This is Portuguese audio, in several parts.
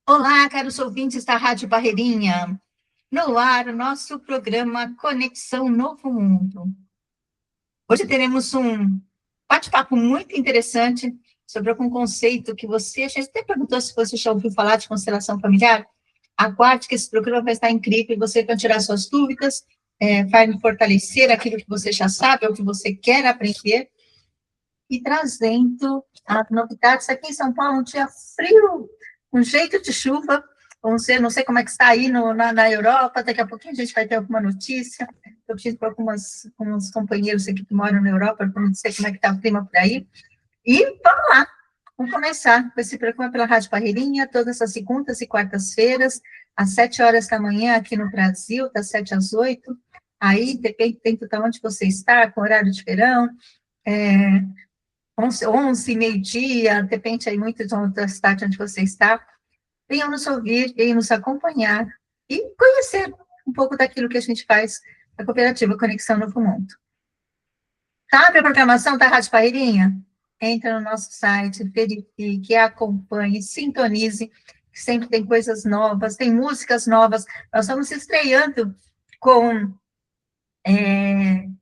Olá, caros ouvintes da Rádio Barreirinha. No ar, o nosso programa Conexão Novo Mundo. Hoje teremos um bate-papo muito interessante sobre algum conceito que a gente até perguntou se você já ouviu falar de constelação familiar. Aguarde que esse programa vai estar incrível e você vai tirar suas dúvidas, vai fortalecer aquilo que você já sabe ou que você quer aprender e trazendo as novidades aqui em São Paulo, um dia frio, um jeito de chuva. Vamos ver, não sei como é que está aí na Europa, daqui a pouquinho a gente vai ter alguma notícia. Eu preciso para alguns companheiros aqui que moram na Europa, para não sei como é que está o clima por aí. E vamos lá, vamos começar com esse programa pela Rádio Barreirinha, todas as segundas e quartas-feiras, às 7 horas da manhã aqui no Brasil, das 7 às 8. Aí, depende de onde você está, com horário de verão, 11 meio-dia, depende aí muito da cidade onde você está. Venham nos ouvir, venham nos acompanhar e conhecer um pouco daquilo que a gente faz na Cooperativa Conexão Novo Mundo. Sabe a programação da Rádio Barreirinha? Entra no nosso site, verifique, acompanhe, sintonize, que sempre tem coisas novas, tem músicas novas. Nós estamos estreando com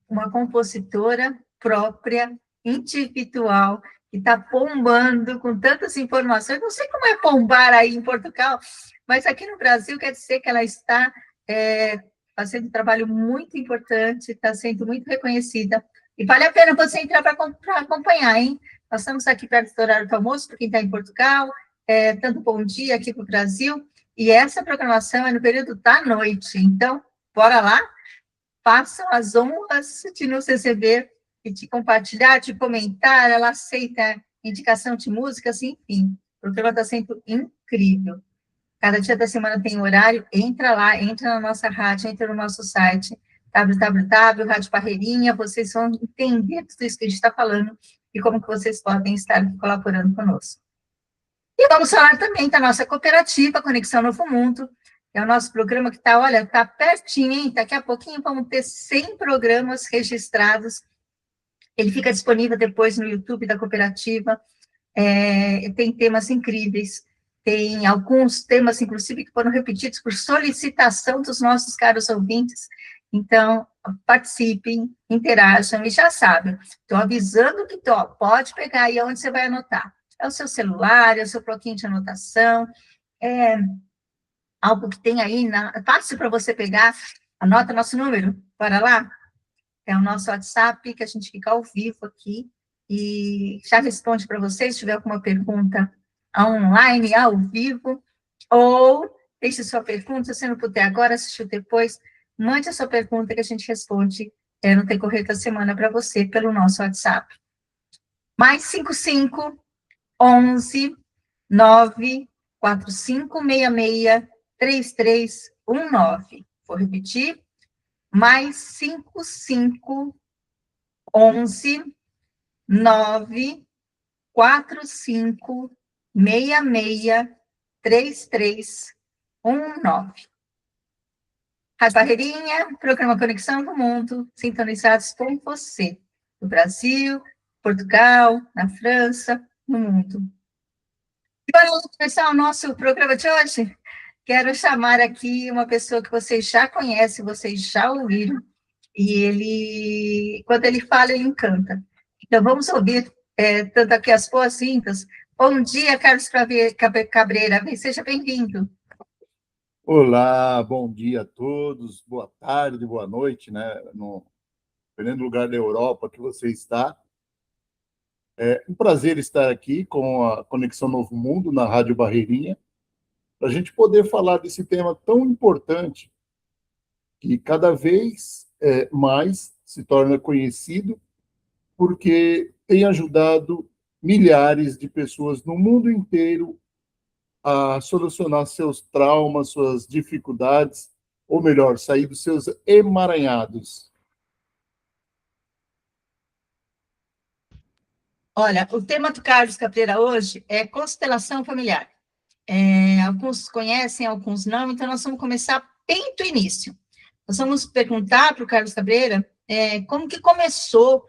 uma compositora própria, individual, que está bombando com tantas informações. Não sei como é bombar aí em Portugal, mas aqui no Brasil quer dizer que ela está fazendo um trabalho muito importante, está sendo muito reconhecida. E vale a pena você entrar para acompanhar, hein? Nós estamos aqui perto do horário do almoço, para quem está em Portugal, tanto bom dia aqui para o Brasil, e essa programação é no período da noite. Então, bora lá? Façam as honras de nos receber e de compartilhar, de comentar. Ela aceita indicação de músicas, enfim. O programa está sendo incrível. Cada dia da semana tem horário, entra lá, entra na nossa rádio, entra no nosso site, www.rádio Barreirinha, vocês vão entender tudo isso que a gente está falando e como que vocês podem estar colaborando conosco. E vamos falar também da nossa cooperativa Conexão Novo Mundo, é o nosso programa que está, olha, está pertinho, hein? Daqui a pouquinho vamos ter 100 programas registrados. Ele fica disponível depois no YouTube da cooperativa. Tem temas incríveis. Tem alguns temas, inclusive, que foram repetidos por solicitação dos nossos caros ouvintes. Então, participem, interajam e já sabem. Estou avisando que pode pegar aí onde você vai anotar. É o seu celular, é o seu bloquinho de anotação, algo que tem aí, fácil para você pegar, anota nosso número, bora lá? É o nosso WhatsApp, que a gente fica ao vivo aqui, e já responde para vocês, se tiver alguma pergunta online, ao vivo, ou deixe sua pergunta, se não puder agora, assistiu depois, mande a sua pergunta que a gente responde no decorrer da semana para você, pelo nosso WhatsApp. Mais 55 11 9 4566 3319. Vou repetir. Mais 55 11 9 45 66 3319. Rádio Barreirinha, programa Conexão do Mundo, sintonizados com você, no Brasil, Portugal, na França, no mundo. E para começar o nosso programa de hoje, quero chamar aqui uma pessoa que vocês já conhecem, vocês já ouviram, e quando ele fala, ele encanta. Então, vamos ouvir tanto aqui as boas-vindas. Bom dia, Carlos Cabreira, seja bem-vindo. Olá, bom dia a todos, boa tarde, boa noite, né? Dependendo do lugar da Europa que você está. É um prazer estar aqui com a Conexão Novo Mundo na Rádio Barreirinha, para a gente poder falar desse tema tão importante que cada vez mais se torna conhecido, porque tem ajudado milhares de pessoas no mundo inteiro a solucionar seus traumas, suas dificuldades, ou melhor, sair dos seus emaranhados. Olha, o tema do Carlos Cabreira hoje é constelação familiar. Alguns conhecem, alguns não, então nós vamos começar bem do início. Nós vamos perguntar para o Carlos Cabreira como que começou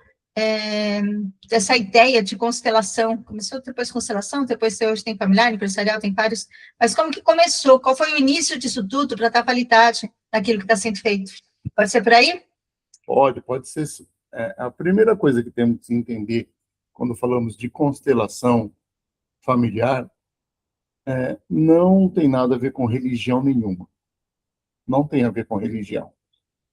dessa ideia de constelação? Começou depois constelação, depois hoje tem familiar, empresarial, tem vários, mas como que começou? Qual foi o início disso tudo para dar qualidade naquilo que está sendo feito? Pode ser por aí? Pode ser. A primeira coisa que temos que entender quando falamos de constelação familiar não tem nada a ver com religião nenhuma. Não tem a ver com religião.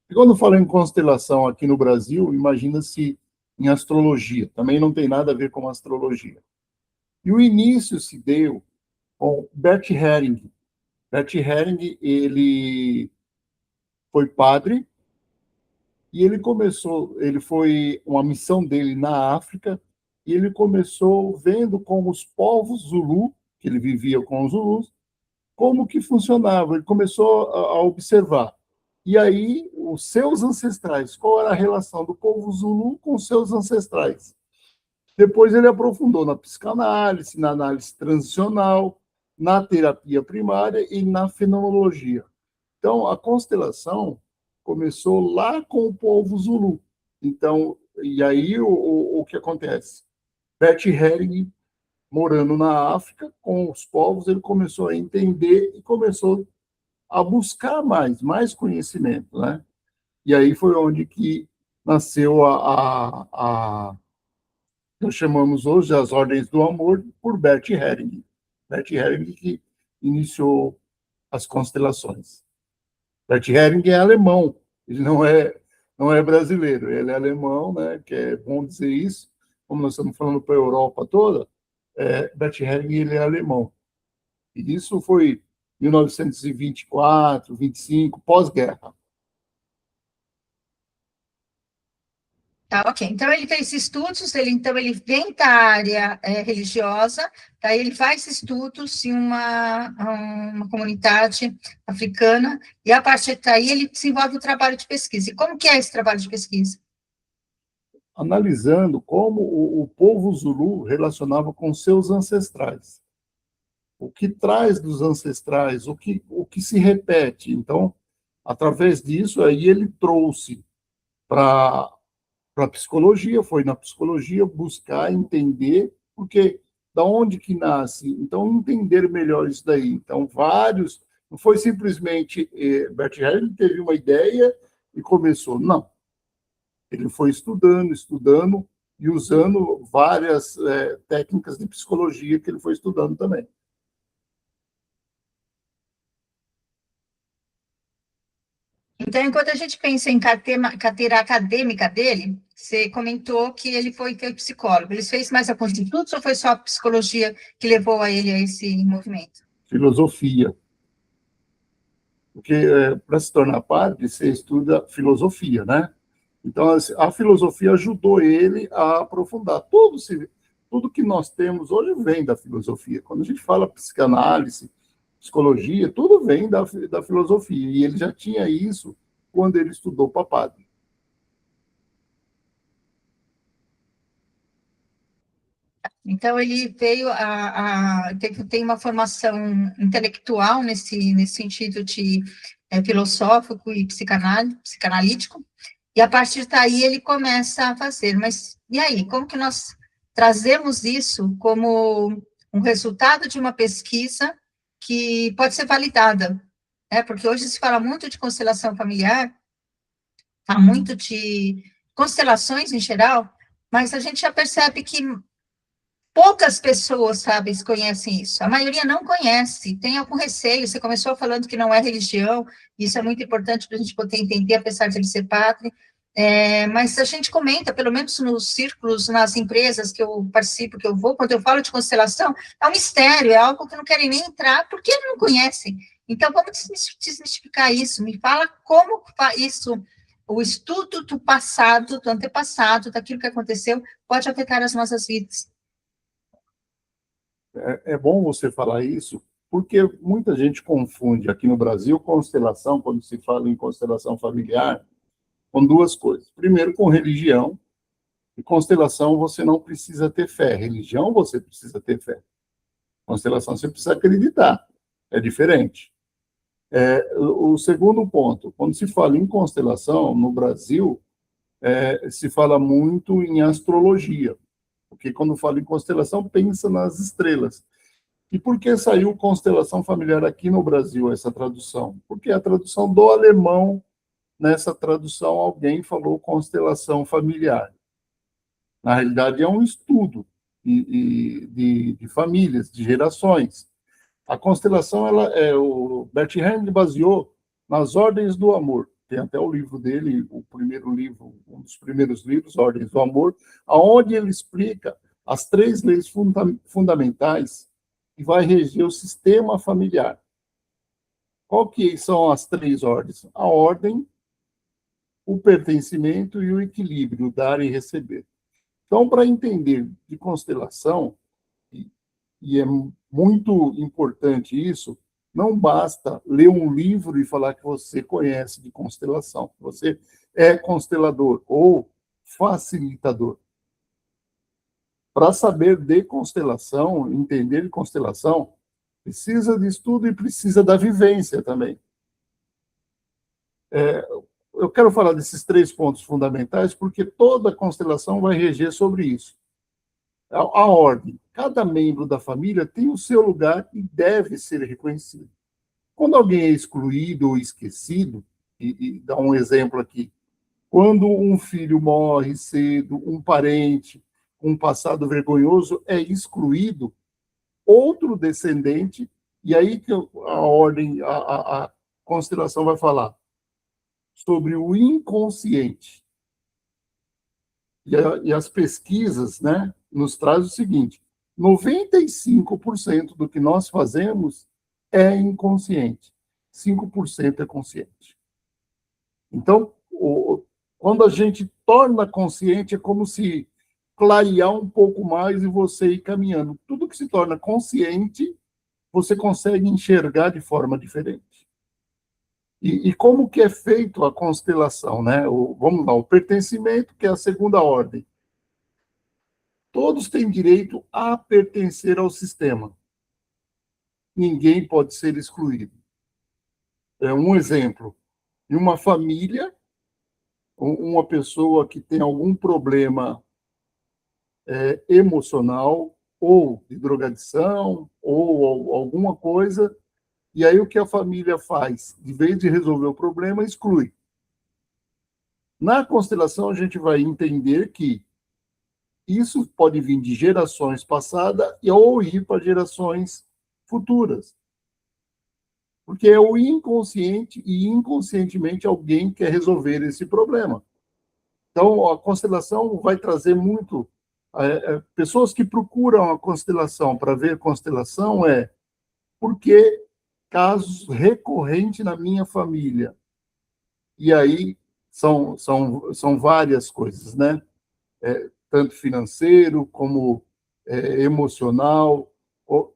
E quando falo em constelação aqui no Brasil, imagina-se em astrologia. Também não tem nada a ver com astrologia. E o início se deu com Bert Helling. Bert Helling, ele foi padre e ele foi uma missão dele na África e ele começou vendo como os povos Zulu, que ele vivia com os Zulus, como que funcionava. Ele começou a observar. E aí, os seus ancestrais, qual era a relação do povo Zulu com os seus ancestrais? Depois ele aprofundou na psicanálise, na análise transicional, na terapia primária e na fenomenologia. Então, a constelação começou lá com o povo Zulu. Então, e aí o que acontece? Bert Helling, morando na África, com os povos, ele começou a entender e começou a buscar mais conhecimento, né? E aí foi onde que nasceu nós chamamos hoje as Ordens do Amor por Bert Helling. Bert Helling que iniciou as constelações. Bert Helling é alemão, ele não é brasileiro, ele é alemão, né? Que é bom dizer isso, como nós estamos falando para a Europa toda, Bert Helling ele é alemão. E isso foi 1924, 25, pós-guerra. Tá, ok. Então, ele fez estudos, então ele vem da área religiosa, daí ele faz estudos em uma comunidade africana, e a partir daí ele desenvolve o trabalho de pesquisa. E como que é esse trabalho de pesquisa? Analisando como o povo Zulu relacionava com seus ancestrais. O que traz dos ancestrais, o que se repete. Então, através disso, aí ele trouxe para a psicologia, foi na psicologia buscar entender, porque da onde que nasce? Então, entender melhor isso daí. Então, não foi simplesmente Bert Helling teve uma ideia e começou. Não. Ele foi estudando e usando várias técnicas de psicologia que ele foi estudando também. Então, enquanto a gente pensa em carteira acadêmica dele, você comentou que ele foi psicólogo. Ele fez mais alguns estudos ou foi só a psicologia que levou a ele a esse movimento? Filosofia. Porque para se tornar padre, você estuda filosofia, né? Então, a filosofia ajudou ele a aprofundar. Tudo que nós temos hoje vem da filosofia. Quando a gente fala psicanálise, psicologia, tudo vem da filosofia. E ele já tinha isso quando ele estudou para padre. Então, ele veio tem uma formação intelectual nesse sentido de filosófico e psicanalítico, e a partir daí ele começa a fazer. Mas e aí, como que nós trazemos isso como um resultado de uma pesquisa que pode ser validada? Porque hoje se fala muito de constelação familiar, fala muito de constelações em geral, mas a gente já percebe que poucas pessoas, sabem, conhecem isso. A maioria não conhece, tem algum receio. Você começou falando que não é religião, isso é muito importante para a gente poder entender, apesar de ele ser padre. Mas a gente comenta, pelo menos nos círculos, nas empresas que eu participo, que eu vou, quando eu falo de constelação, é um mistério, é algo que não querem nem entrar, porque não conhecem. Então, vamos desmistificar isso. Me fala como isso, o estudo do passado, do antepassado, daquilo que aconteceu, pode afetar as nossas vidas. É bom você falar isso, porque muita gente confunde aqui no Brasil constelação, quando se fala em constelação familiar, com duas coisas. Primeiro, com religião, e constelação você não precisa ter fé. Religião você precisa ter fé. Constelação você precisa acreditar. É diferente. O segundo ponto, quando se fala em constelação no Brasil, se fala muito em astrologia, porque quando fala em constelação, pensa nas estrelas. E por que saiu constelação familiar aqui no Brasil, essa tradução? Porque a tradução do alemão, nessa tradução, alguém falou constelação familiar. Na realidade, é um estudo de famílias, de gerações. A constelação, o Bert Hellinger baseou nas Ordens do Amor. Tem até o livro dele, o primeiro livro, um dos primeiros livros, Ordens do Amor, aonde ele explica as 3 leis fundamentais que vai reger o sistema familiar. Qual que são as 3 ordens? A ordem, o pertencimento e o equilíbrio, o dar e receber. Então, para entender de constelação, e é muito importante isso, não basta ler um livro e falar que você conhece de constelação. Você é constelador ou facilitador. Para saber de constelação, entender de constelação, precisa de estudo e precisa da vivência também. Eu quero falar desses 3 pontos fundamentais, porque toda constelação vai reger sobre isso. A ordem. Cada membro da família tem o seu lugar e deve ser reconhecido. Quando alguém é excluído ou esquecido, e dá um exemplo aqui, quando um filho morre cedo, um parente com um passado vergonhoso é excluído, outro descendente, e aí que a ordem, a constelação vai falar sobre o inconsciente. E as pesquisas, né, nos trazem o seguinte: 95% do que nós fazemos é inconsciente, 5% é consciente. Então, quando a gente torna consciente, é como se clarear um pouco mais e você ir caminhando. Tudo que se torna consciente, você consegue enxergar de forma diferente. E como que é feito a constelação, né? Vamos lá, o pertencimento, que é a segunda ordem. Todos têm direito a pertencer ao sistema. Ninguém pode ser excluído. É um exemplo. Em uma família, uma pessoa que tem algum problema emocional, ou de drogadição, ou alguma coisa, e aí o que a família faz? De vez de resolver o problema, exclui. Na constelação, a gente vai entender que isso pode vir de gerações passadas ou ir para gerações futuras. Porque é o inconsciente e inconscientemente alguém quer resolver esse problema. Então, a constelação vai trazer muito... pessoas que procuram a constelação para ver constelação porque casos recorrentes na minha família. E aí são várias coisas, né? Tanto financeiro como emocional,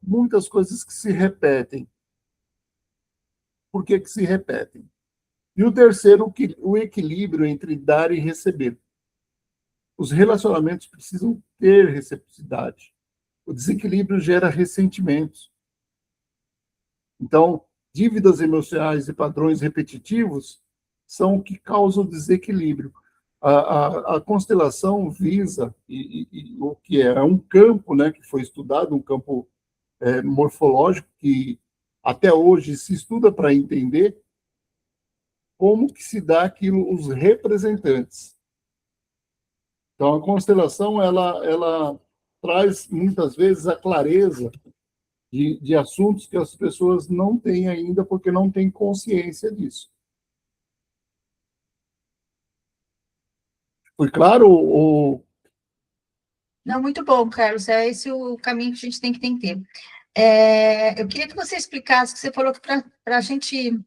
muitas coisas que se repetem. Por que se repetem? E o terceiro, o equilíbrio entre dar e receber. Os relacionamentos precisam ter reciprocidade. O desequilíbrio gera ressentimentos. Então, dívidas emocionais e padrões repetitivos são o que causam desequilíbrio. A constelação visa, o que é um campo, né, que foi estudado, um campo morfológico, que até hoje se estuda para entender como que se dá aquilo, os representantes. Então, a constelação, ela traz, muitas vezes, a clareza de assuntos que as pessoas não têm ainda, porque não têm consciência disso. Foi claro? Não, muito bom, Carlos. É esse o caminho que a gente tem que ter. Eu queria que você explicasse, que você falou que para a gente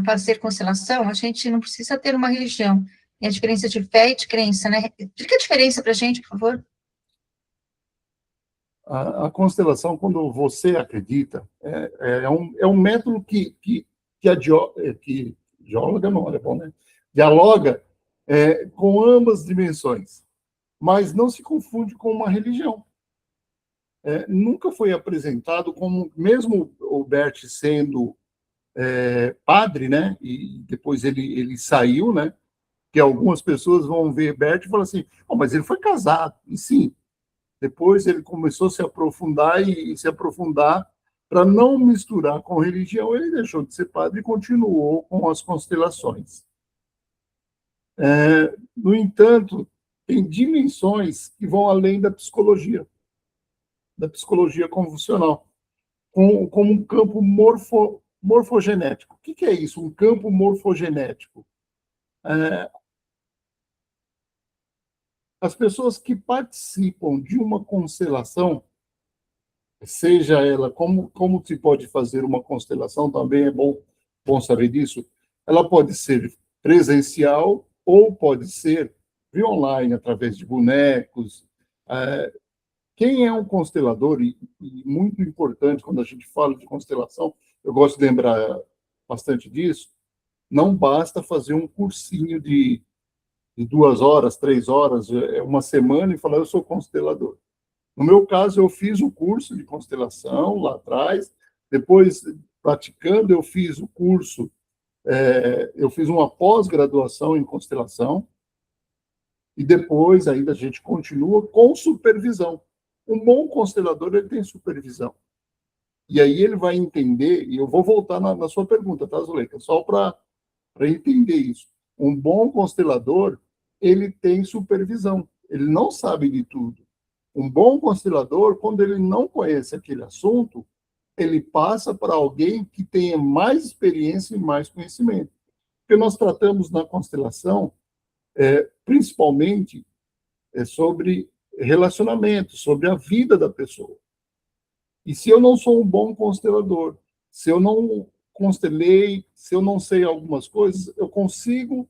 fazer constelação, a gente não precisa ter uma religião. E a diferença de fé e de crença, né? Explica a diferença para a gente, por favor. A constelação, quando você acredita, é um método que dialoga, não, é bom, né? Dialoga com ambas dimensões, mas não se confunde com uma religião. Nunca foi apresentado como, mesmo o Bert sendo padre, né? E depois ele saiu, né? que algumas pessoas vão ver Bert e falar assim, oh, mas ele foi casado. E sim, depois ele começou a se aprofundar e se aprofundar para não misturar com religião, ele deixou de ser padre e continuou com as constelações. No entanto, tem dimensões que vão além da psicologia convencional, como um campo morfogenético. O que é isso, um campo morfogenético? As pessoas que participam de uma constelação, seja ela, como se pode fazer uma constelação, também é bom saber disso, ela pode ser presencial ou pode ser via online, através de bonecos. Quem é um constelador, e muito importante quando a gente fala de constelação, eu gosto de lembrar bastante disso, não basta fazer um cursinho de 2 horas, 3 horas, uma semana e falar, eu sou constelador. No meu caso, eu fiz o curso de constelação lá atrás, depois, praticando, eu fiz o curso, eu fiz uma pós-graduação em constelação, e depois ainda a gente continua com supervisão. Um bom constelador, ele tem supervisão. E aí ele vai entender, e eu vou voltar na sua pergunta, tá, Zuleika? Só para entender isso. Um bom constelador, ele tem supervisão. Ele não sabe de tudo. Um bom constelador, quando ele não conhece aquele assunto, ele passa para alguém que tenha mais experiência e mais conhecimento. Porque nós tratamos na constelação, principalmente, sobre relacionamento, sobre a vida da pessoa. E se eu não sou um bom constelador, se eu não constelei, se eu não sei algumas coisas, eu consigo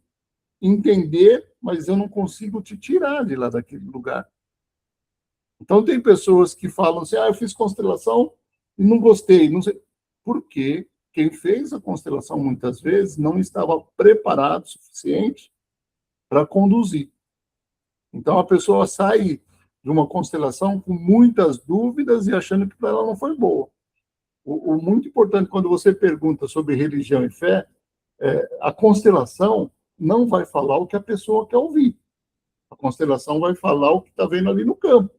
entender, mas eu não consigo te tirar de lá daquele lugar. Então, tem pessoas que falam assim, eu fiz constelação e não gostei. Não sei. Por quê? Quem fez a constelação, muitas vezes, não estava preparado o suficiente para conduzir. Então, a pessoa sai de uma constelação com muitas dúvidas e achando que para ela não foi boa. O muito importante, quando você pergunta sobre religião e fé, a constelação não vai falar o que a pessoa quer ouvir. A constelação vai falar o que está vendo ali no campo,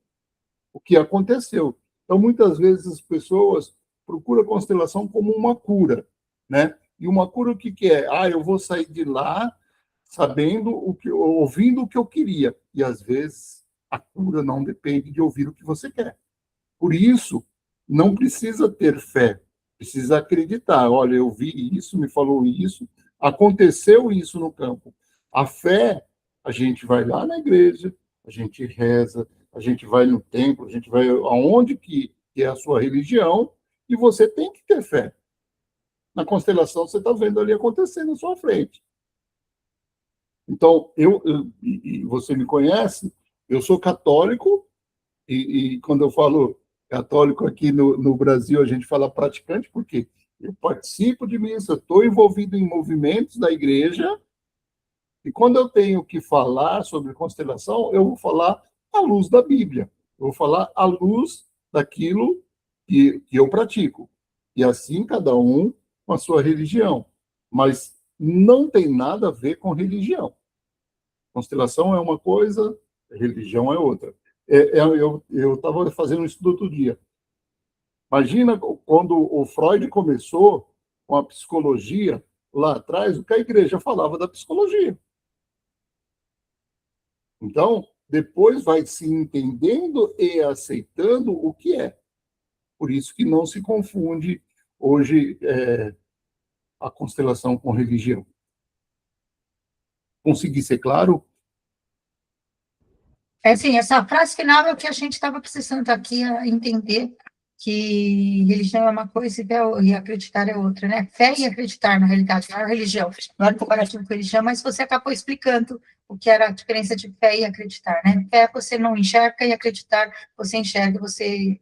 o que aconteceu. Então, muitas vezes, as pessoas procuram a constelação como uma cura, né? E uma cura, o que é? Eu vou sair de lá sabendo ouvindo o que eu queria. E, às vezes, a cura não depende de ouvir o que você quer. Por isso, não precisa ter fé, precisa acreditar. Olha, eu vi isso, me falou isso, aconteceu isso no campo. A fé, a gente vai lá na igreja, a gente reza, a gente vai no templo, a gente vai aonde que é a sua religião, e você tem que ter fé. Na constelação, você está vendo ali acontecer na sua frente. Então, e você me conhece, eu sou católico, e quando eu falo católico aqui no Brasil, a gente fala praticante, porque eu participo de missa, estou envolvido em movimentos da igreja, e quando eu tenho que falar sobre constelação, eu vou falar à luz da Bíblia, eu vou falar à luz daquilo que eu pratico. E assim cada um com a sua religião. Mas não tem nada a ver com religião. Constelação é uma coisa, religião é outra. Eu estava fazendo um estudo outro dia. Imagina quando o Freud começou com a psicologia, lá atrás, o que a igreja falava da psicologia. Então, depois vai se entendendo e aceitando o que é. Por isso que não se confunde hoje a constelação com religião. Consegui ser claro? Assim, essa frase final é o que a gente estava precisando aqui entender, que religião é uma coisa e acreditar é outra, né? Fé e acreditar, na realidade, não é religião, não é comparativo com religião, mas você acabou explicando o que era a diferença de fé e acreditar, né? Fé você não enxerga e acreditar você enxerga, você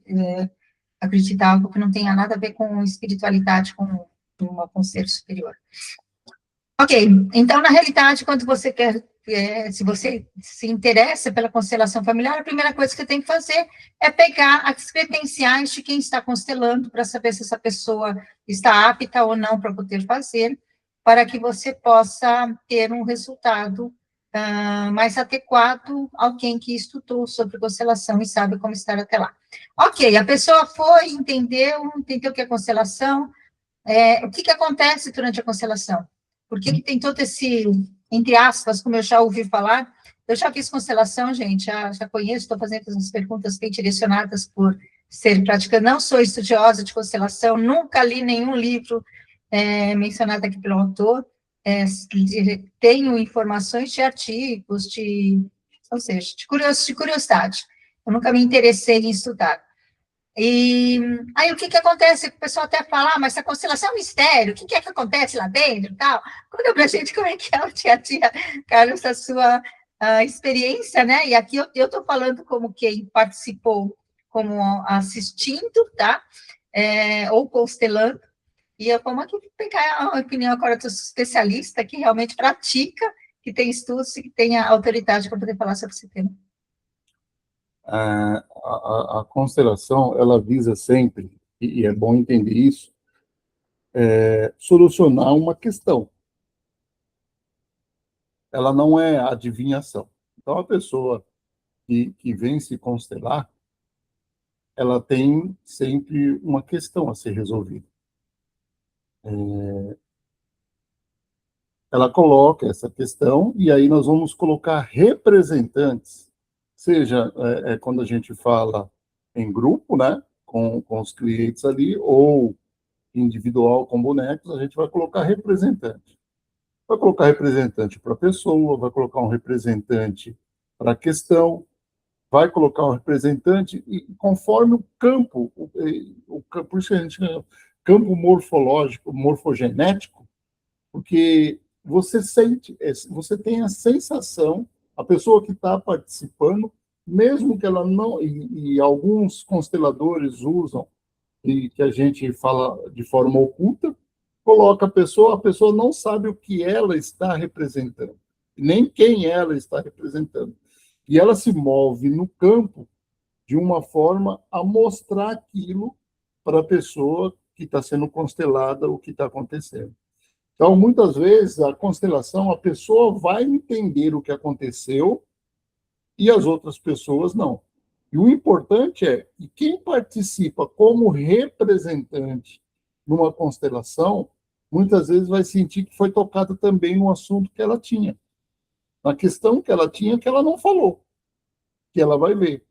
acreditar algo que não tenha nada a ver com espiritualidade, com um ser superior. Ok, então, na realidade, quando você quer, se você se interessa pela constelação familiar, a primeira coisa que você tem que fazer é pegar as credenciais de quem está constelando para saber se essa pessoa está apta ou não para poder fazer, para que você possa ter um resultado mais adequado a alguém que estudou sobre constelação e sabe como estar até lá. Ok, a pessoa foi, entendeu o que é constelação, o que acontece durante a constelação? Por que tem todo esse, entre aspas, como eu já ouvi falar, eu já fiz constelação, gente, já conheço, estou fazendo essas perguntas bem direcionadas por ser praticante, não sou estudiosa de constelação, nunca li nenhum livro mencionado aqui pelo autor, tenho informações de artigos, ou seja, de curiosidade. Eu nunca me interessei em estudar. E aí, o que acontece? O pessoal até fala, mas essa constelação é um mistério, o que é que acontece lá dentro e tal? Conta pra gente como é que é o dia a dia, Carlos, a sua experiência, né? E aqui eu estou falando como quem participou, como assistindo, tá? Ou constelando, e vamos aqui pegar a opinião agora dos especialistas que realmente pratica, que tem estudos e que tem a autoridade para poder falar sobre esse tema. A constelação, ela visa sempre, e é bom entender isso, solucionar uma questão. Ela não é adivinhação. Então, a pessoa que vem se constelar, ela tem sempre uma questão a ser resolvida. Ela coloca essa questão e aí nós vamos colocar representantes, seja quando a gente fala em grupo, né, com os clientes ali, ou individual com bonecos, a gente vai colocar representante. Vai colocar representante para a pessoa, vai colocar um representante para a questão, vai colocar um representante, e conforme o campo, por isso que a gente chama campo morfológico, morfogenético, porque você sente, você tem a sensação, a pessoa que está participando, mesmo que ela não, e alguns consteladores usam, e que a gente fala de forma oculta, coloca a pessoa não sabe o que ela está representando, nem quem ela está representando. E ela se move no campo de uma forma a mostrar aquilo para a pessoa que está sendo constelada, o que está acontecendo. Então, muitas vezes, a constelação, a pessoa vai entender o que aconteceu e as outras pessoas não. E o importante é que quem participa como representante numa constelação, muitas vezes vai sentir que foi tocado também no assunto que ela tinha, na questão que ela tinha, que ela não falou, que ela vai ver.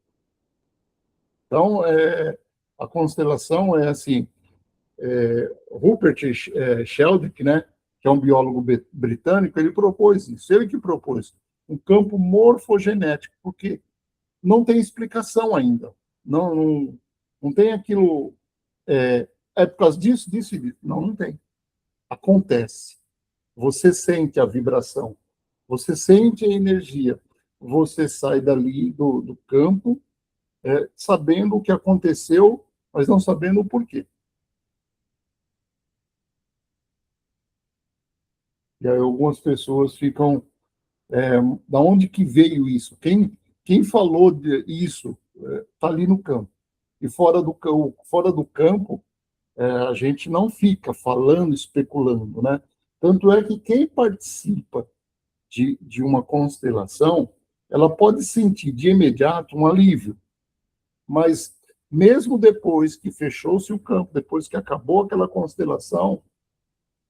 Então, a constelação é assim, Rupert Sheldrake, né, que é um biólogo britânico, ele propôs isso, ele que propôs um campo morfogenético, porque não tem explicação ainda, não tem aquilo, por causa disso, disso e disso, não tem. Acontece. Você sente a vibração, você sente a energia, você sai dali do campo sabendo o que aconteceu, mas não sabendo o porquê. E aí algumas pessoas ficam, da onde que veio isso? Quem falou isso está ali no campo. E fora do campo, a gente não fica falando, especulando, né? Tanto é que quem participa de uma constelação, ela pode sentir de imediato um alívio, mas mesmo depois que fechou-se o campo, depois que acabou aquela constelação,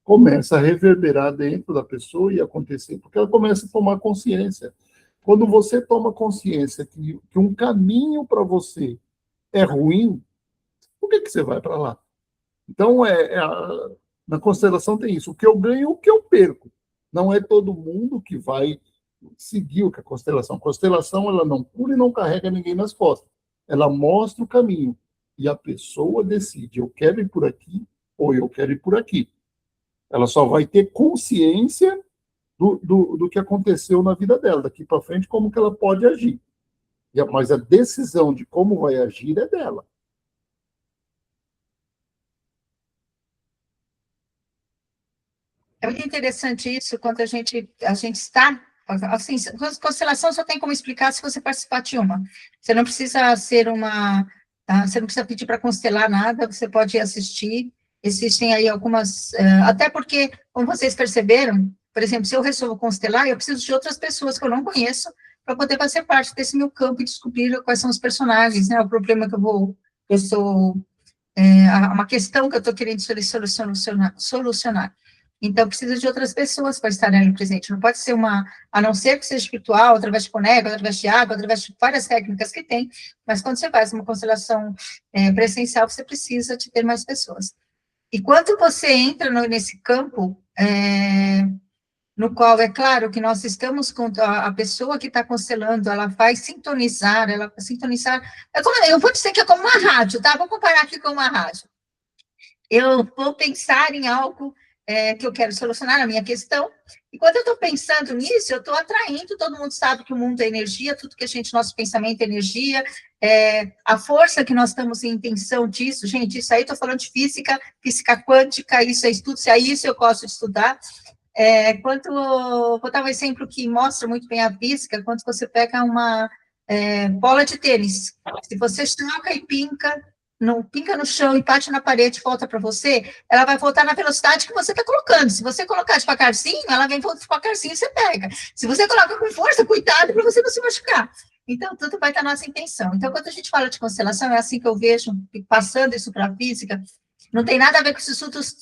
começa a reverberar dentro da pessoa e acontecer, porque ela começa a tomar consciência. Quando você toma consciência que um caminho para você é ruim, por que você vai para lá? Então, na constelação tem isso. O que eu ganho e o que eu perco. Não é todo mundo que vai seguir o que a constelação. A constelação, ela não cura e não carrega ninguém nas costas. Ela mostra o caminho. E a pessoa decide, eu quero ir por aqui ou eu quero ir por aqui. Ela só vai ter consciência do que aconteceu na vida dela, daqui para frente, como que ela pode agir. Mas a decisão de como vai agir é dela. É muito interessante isso, quando a gente está... Assim, constelação só tem como explicar se você participar de uma. Você não precisa ser você não precisa pedir para constelar nada, você pode assistir. Existem aí algumas... até porque, como vocês perceberam, Por exemplo, se eu resolvo constelar, eu preciso de outras pessoas que eu não conheço para poder fazer parte desse meu campo e descobrir quais são os personagens, né? O problema que eu estou, uma questão que eu estou querendo solucionar. Então, precisa de outras pessoas para estarem ali presente. Não pode ser a não ser que seja espiritual, através de boneca, através de água, através de várias técnicas que tem, mas quando você faz uma constelação presencial, você precisa de ter mais pessoas. E quando você entra nesse campo, no qual é claro que nós estamos com a pessoa que está constelando, ela vai sintonizar, eu vou dizer que é como uma rádio, tá? Vou comparar aqui com uma rádio. Eu vou pensar em algo que eu quero solucionar a minha questão, e quando eu estou pensando nisso, eu estou atraindo, todo mundo sabe que o mundo é energia, tudo que nosso pensamento é energia, a força que nós estamos em intenção disso, gente, isso aí estou falando de física quântica, isso é estudo, se é isso eu gosto de estudar. Vou dar um exemplo que mostra muito bem a física, quando você pega uma bola de tênis, se você choca e pinca no chão e bate na parede e volta para você, ela vai voltar na velocidade que você está colocando. Se você colocar devagarzinho, ela vem devagarzinho e você pega. Se você coloca com força, cuidado para você não se machucar. Então, tudo vai estar na nossa intenção. Então, quando a gente fala de constelação, é assim que eu vejo, passando isso para a física, não tem nada a ver com os estudos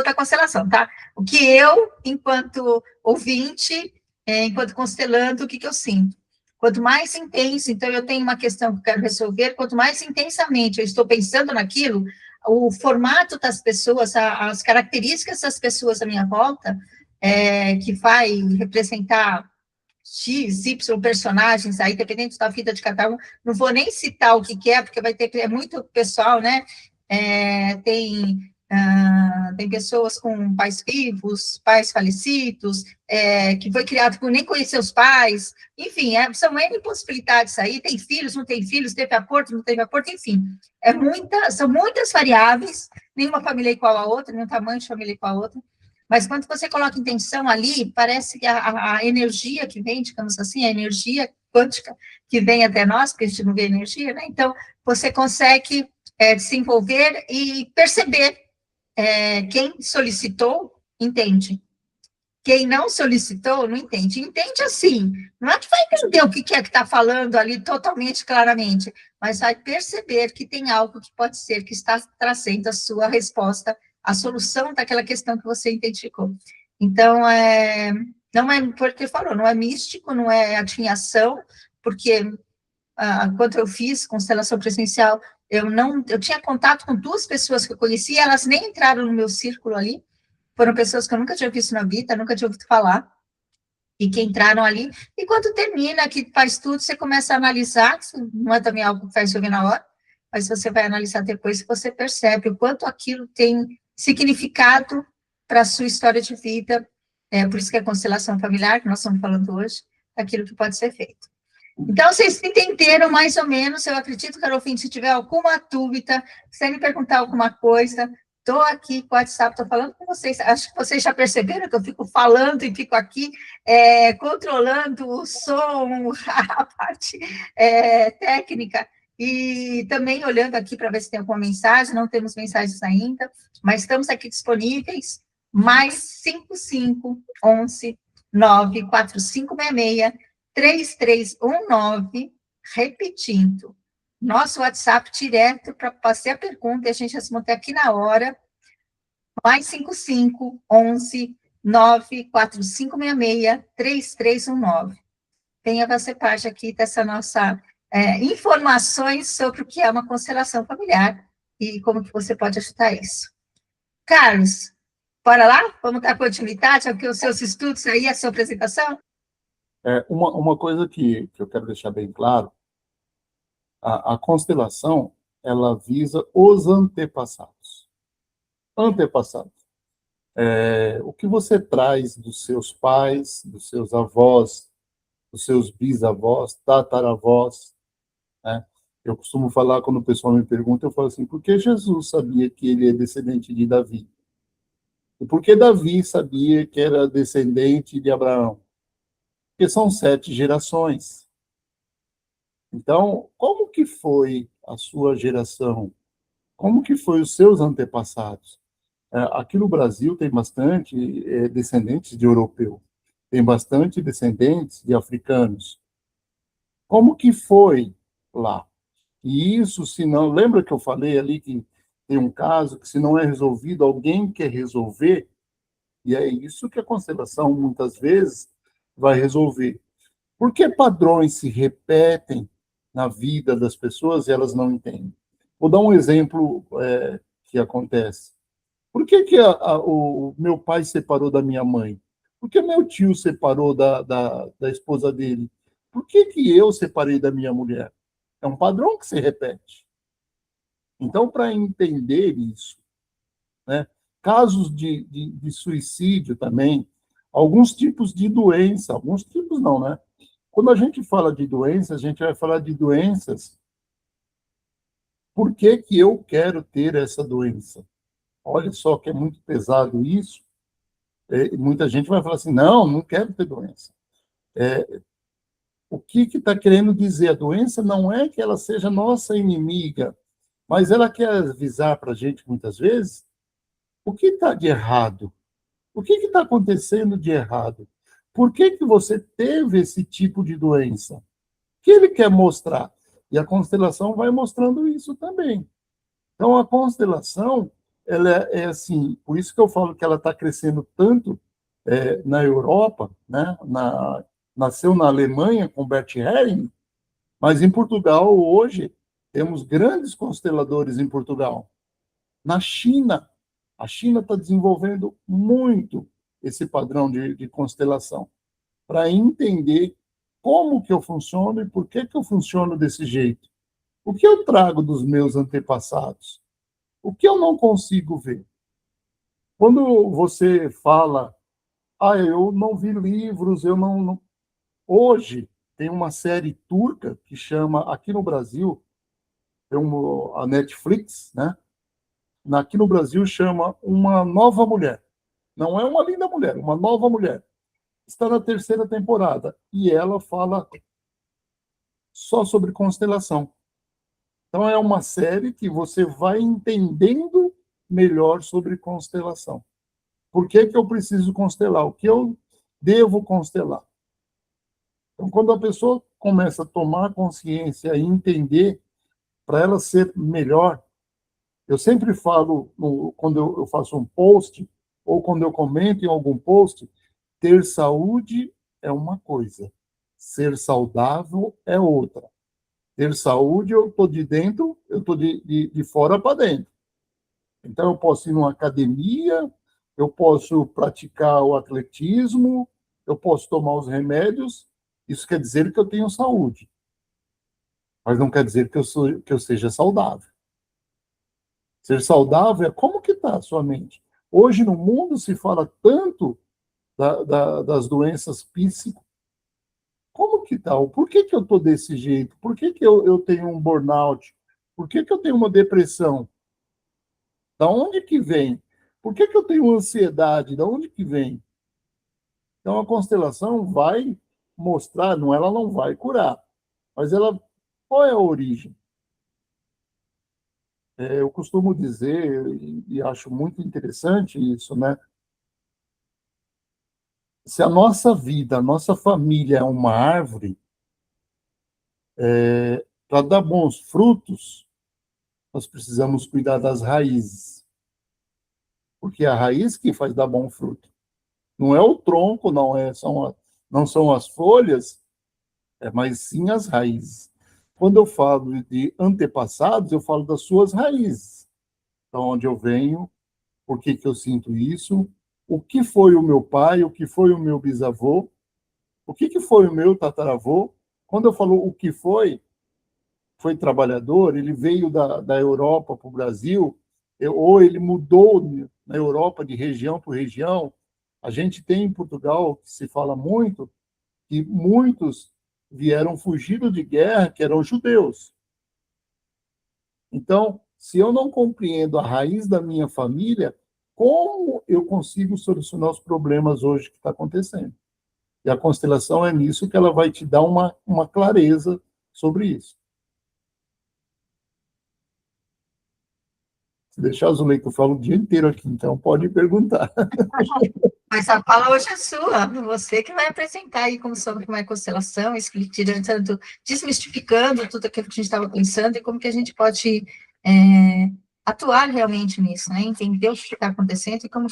da constelação, tá? O que eu, enquanto ouvinte, enquanto constelando, o que eu sinto? Quanto mais intenso, então eu tenho uma questão que eu quero resolver, quanto mais intensamente eu estou pensando naquilo, o formato das pessoas, as características das pessoas à minha volta, que vai representar X, Y personagens, aí dependendo da vida de cada um, não vou nem citar o que é, porque é muito pessoal, né? Tem pessoas com pais vivos, pais falecidos, que foi criado por nem conhecer os pais, enfim, são N possibilidades aí, tem filhos, não tem filhos, teve aborto, não teve aborto, enfim, são muitas variáveis, nenhuma família é igual a outra, nenhum tamanho de família é igual a outra, mas quando você coloca intenção ali, parece que a energia que vem, digamos assim, a energia quântica que vem até nós, porque a gente não vê energia, né? Então, você consegue se envolver e perceber quem solicitou, entende. Quem não solicitou, não entende. Entende assim, não é que vai entender o que é que está falando ali totalmente claramente, mas vai perceber que tem algo que pode ser que está trazendo a sua resposta, a solução daquela questão que você identificou. Então, não é, porque falou, não é místico, não é adivinhação, porque quando eu fiz constelação presencial, eu tinha contato com duas pessoas que eu conhecia, elas nem entraram no meu círculo ali, foram pessoas que eu nunca tinha visto na vida, nunca tinha ouvido falar, e que entraram ali, e quando termina, que faz tudo, você começa a analisar, não é também algo que faz chover na hora, mas você vai analisar depois e você percebe o quanto aquilo tem significado para a sua história de vida, por isso que é a constelação familiar, que nós estamos falando hoje, aquilo que pode ser feito. Então, vocês entenderam mais ou menos, eu acredito, Carol, se tiver alguma dúvida, se me perguntar alguma coisa, estou aqui com o WhatsApp, estou falando com vocês, acho que vocês já perceberam que eu fico falando e fico aqui controlando o som, a parte técnica, e também olhando aqui para ver se tem alguma mensagem, não temos mensagens ainda, mas estamos aqui disponíveis, mais 5511 94566 3319, repetindo, nosso WhatsApp direto para fazer a pergunta e a gente responder aqui na hora, mais 55 11 94566 3319. Venha fazer parte aqui dessa nossa informações sobre o que é uma constelação familiar e como que você pode ajudar isso. Carlos, bora lá? Vamos dar continuidade ao que os seus estudos aí, a sua apresentação? Uma coisa que eu quero deixar bem claro, a constelação, ela visa os antepassados. Antepassados. O que você traz dos seus pais, dos seus avós, dos seus bisavós, tataravós, né? Eu costumo falar, quando o pessoal me pergunta, eu falo assim, por que Jesus sabia que ele é descendente de Davi? E por que Davi sabia que era descendente de Abraão? Porque são 7 gerações. Então, como que foi a sua geração? Como que foi os seus antepassados? Aqui no Brasil tem bastante descendentes de europeu, tem bastante descendentes de africanos. Como que foi lá? E isso, se não... Lembra que eu falei ali que tem um caso que, se não é resolvido, alguém quer resolver? E é isso que a constelação, muitas vezes, vai resolver. Por que padrões se repetem na vida das pessoas e elas não entendem? Vou dar um exemplo que acontece. Por que, o meu pai separou da minha mãe? Por que meu tio separou da esposa dele? Por que eu separei da minha mulher? É um padrão que se repete. Então, para entender isso, né, casos de suicídio também, alguns tipos de doença, alguns tipos não, né? Quando a gente fala de doenças, a gente vai falar de doenças. Por que eu quero ter essa doença? Olha só que é muito pesado isso. Muita gente vai falar assim, não quero ter doença. O que está querendo dizer? A doença não é que ela seja nossa inimiga, mas ela quer avisar para a gente, muitas vezes, o que está de errado. O que está acontecendo de errado? Por que você teve esse tipo de doença? O que ele quer mostrar? E a constelação vai mostrando isso também. Então, a constelação, ela é assim, por isso que eu falo que ela está crescendo tanto na Europa, né? Nasceu na Alemanha com Bert Helling, mas em Portugal, hoje, temos grandes consteladores em Portugal. Na China, a China está desenvolvendo muito esse padrão de constelação, para entender como que eu funciono e por que eu funciono desse jeito. O que eu trago dos meus antepassados? O que eu não consigo ver? Quando você fala, eu não vi livros, eu não... Hoje, tem uma série turca que chama, aqui no Brasil, tem a Netflix, né? Aqui no Brasil chama Uma Nova Mulher. Não é uma linda mulher, uma nova mulher. Está na terceira temporada e ela fala só sobre constelação. Então é uma série que você vai entendendo melhor sobre constelação. Por que eu preciso constelar? O que eu devo constelar? Então, quando a pessoa começa a tomar consciência e entender, para ela ser melhor, eu sempre falo, quando eu faço um post, ou quando eu comento em algum post, ter saúde é uma coisa, ser saudável é outra. Ter saúde, eu estou de dentro, eu estou de fora para dentro. Então, eu posso ir numa academia, eu posso praticar o atletismo, eu posso tomar os remédios, isso quer dizer que eu tenho saúde. Mas não quer dizer que eu seja saudável. Ser saudável é como que está a sua mente. Hoje, no mundo, se fala tanto das doenças psíquicas. Como que está? Por que eu estou desse jeito? Por que eu tenho um burnout? Por que eu tenho uma depressão? Da onde que vem? Por que eu tenho ansiedade? Da onde que vem? Então, a constelação vai mostrar, não, ela não vai curar, mas qual é a origem? Eu costumo dizer, e acho muito interessante isso, né? Se a nossa vida, a nossa família é uma árvore, para dar bons frutos, nós precisamos cuidar das raízes, porque é a raiz que faz dar bom fruto. Não é o tronco, não são as folhas, mas sim as raízes. Quando eu falo de antepassados, eu falo das suas raízes. Da onde eu venho, por que eu sinto isso, o que foi o meu pai, o que foi o meu bisavô, o que foi o meu tataravô. Quando eu falo o que foi trabalhador, ele veio da Europa para o Brasil, ou ele mudou na Europa de região por região. A gente tem em Portugal, que se fala muito, que muitos vieram fugidos de guerra, que eram judeus. Então, se eu não compreendo a raiz da minha família, como eu consigo solucionar os problemas hoje que está acontecendo? E a constelação é nisso que ela vai te dar uma clareza sobre isso. Se deixar, Zuleika, eu falo o dia inteiro aqui, então pode perguntar. Mas a fala hoje é sua, você que vai apresentar aí como sobre como é a constelação, explicando, desmistificando tudo aquilo que a gente estava pensando e como que a gente pode atuar realmente nisso, né? Entender o que está acontecendo e como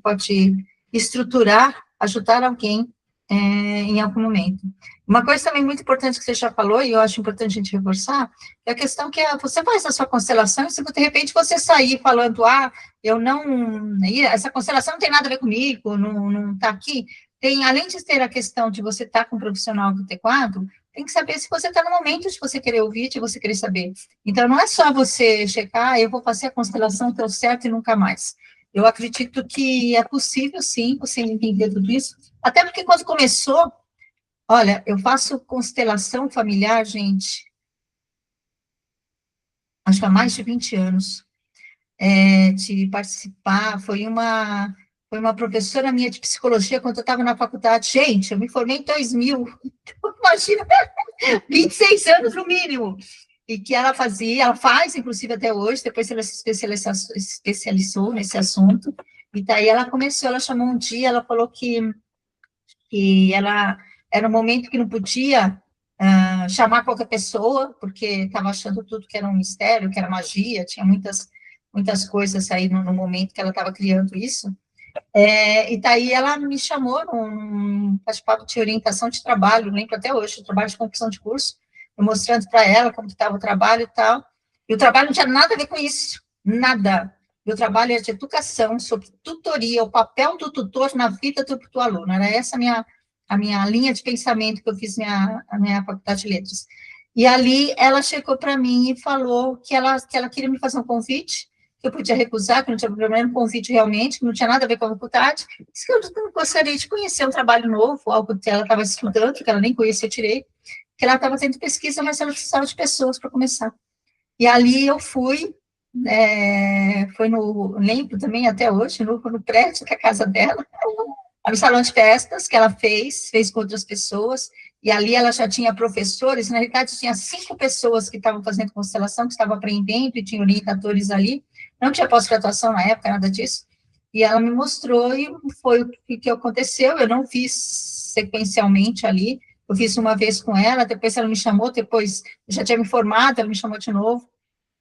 pode estruturar, ajudar alguém em algum momento. Uma coisa também muito importante que você já falou, e eu acho importante a gente reforçar, é a questão que você faz a sua constelação, e se de repente você sair falando, eu não, essa constelação não tem nada a ver comigo, não está aqui, além de ter a questão de você estar com um profissional adequado, tem que saber se você está no momento de você querer ouvir, de você querer saber. Então, não é só você checar, eu vou fazer a constelação, deu certo e nunca mais. Eu acredito que é possível, sim, você entender tudo isso, até porque quando começou, olha, eu faço constelação familiar, gente, acho que há mais de 20 anos, de participar, foi uma professora minha de psicologia, quando eu estava na faculdade, gente, eu me formei em 2000, imagina, 26 anos no mínimo, e que ela faz, inclusive até hoje, depois ela se especializou nesse assunto, e daí ela chamou um dia, ela falou que ela era um momento que não podia chamar qualquer pessoa, porque estava achando tudo que era um mistério, que era magia, tinha muitas coisas aí no momento que ela estava criando isso, e daí ela me chamou num bate-papo de orientação de trabalho, lembro até hoje, trabalho de conclusão de curso, eu mostrando para ela como estava o trabalho e tal, e o trabalho não tinha nada a ver com isso, nada. Meu trabalho era de educação, sobre tutoria, o papel do tutor na vida do aluno, era essa a minha linha de pensamento que eu fiz a minha faculdade de letras. E ali ela chegou para mim e falou que ela queria me fazer um convite, que eu podia recusar, que não tinha problema, um convite realmente, que não tinha nada a ver com a faculdade, disse que eu gostaria de conhecer um trabalho novo, algo que ela estava estudando, que ela nem conhecia direito, que ela estava fazendo pesquisa, mas ela precisava de pessoas para começar. E ali eu fui, foi lembro também até hoje, no prédio que é a casa dela, no salão de festas que ela fez com outras pessoas, e ali ela já tinha professores, na realidade tinha 5 pessoas que estavam fazendo constelação, que estavam aprendendo, e tinha orientadores ali, não tinha pós-graduação na época, nada disso, e ela me mostrou, e foi o que aconteceu, eu não fiz sequencialmente ali, eu fiz uma vez com ela, depois ela me chamou, depois eu já tinha me formado, ela me chamou de novo,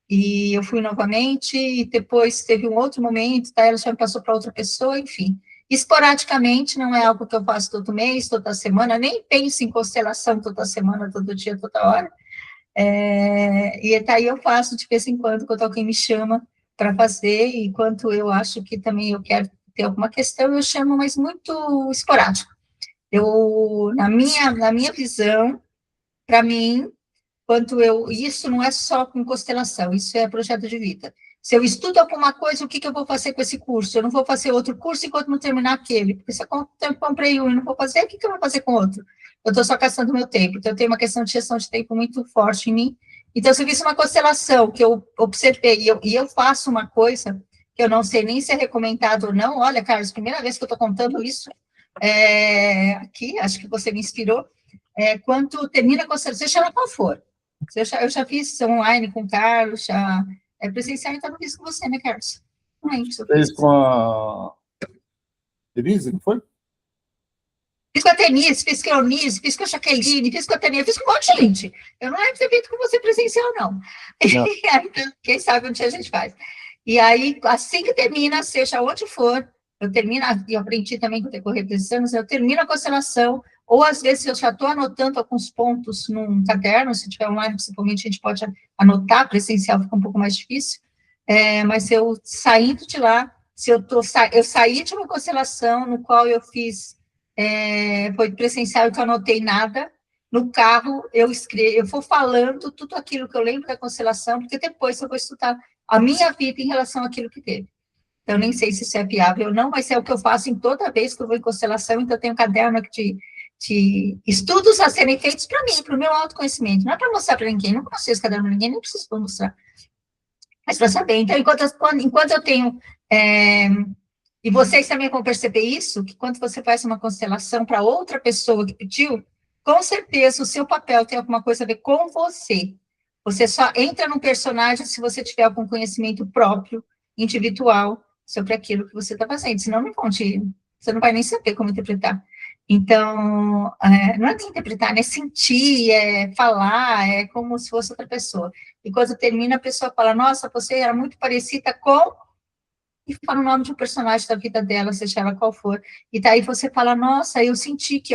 e eu fui novamente, e depois teve um outro momento, ela já me passou para outra pessoa, enfim. Esporadicamente, não é algo que eu faço todo mês, toda semana, nem penso em constelação toda semana, todo dia, toda hora. E daí eu faço de vez em quando alguém me chama para fazer, e enquanto eu acho que também eu quero ter alguma questão, eu chamo, mas muito esporádico. Na minha visão, para mim, isso não é só com constelação, isso é projeto de vida. Se eu estudo alguma coisa, o que eu vou fazer com esse curso? Eu não vou fazer outro curso enquanto não terminar aquele, porque se eu comprei um e não vou fazer, o que eu vou fazer com outro? Eu estou só gastando meu tempo, então eu tenho uma questão de gestão de tempo muito forte em mim. Então, se eu visse uma constelação que eu observei e eu faço uma coisa que eu não sei nem se é recomendado ou não, olha, Carlos, primeira vez que eu estou contando isso aqui, acho que você me inspirou, quando termina a constelação, seja ela qual for, eu já fiz online com o Carlos, presencial, então não fiz com você, né, Carlos? Não é isso. Fez com a Denise, não foi? Fiz com a Denise, fiz com a Eunice, fiz com a Jaqueline, fiz com a Tânia, fiz com um monte de gente. Eu não lembro de ter feito com você presencial, não. Então, quem sabe um dia a gente faz. E aí, assim que termina, seja onde for, eu termino, e eu aprendi também com o decorrer desses anos, eu termino a constelação, ou às vezes eu já estou anotando alguns pontos num caderno, se tiver online, principalmente, a gente pode anotar, presencial fica um pouco mais difícil, mas eu saindo de lá, eu saí de uma constelação no qual eu fiz, foi presencial, que eu anotei nada, no carro eu vou falando tudo aquilo que eu lembro da constelação, porque depois eu vou estudar a minha vida em relação àquilo que teve. Então, nem sei se isso é viável ou não, mas é o que eu faço em toda vez que eu vou em constelação, então eu tenho um caderno aqui de estudos a serem feitos para mim, para o meu autoconhecimento, não é para mostrar para ninguém, não conheço esse caderno para ninguém, nem preciso mostrar, mas para saber. Então, enquanto eu tenho, e vocês também vão perceber isso, que quando você faz uma constelação para outra pessoa que pediu, com certeza o seu papel tem alguma coisa a ver com você. Você só entra no personagem se você tiver algum conhecimento próprio, individual, sobre aquilo que você está fazendo, senão não vão você não vai nem saber como interpretar. Então, não é interpretar, é sentir, é falar, é como se fosse outra pessoa. E quando termina, a pessoa fala, nossa, você era muito parecida com... E fala o nome de um personagem da vida dela, seja ela qual for. E daí você fala, nossa, eu senti que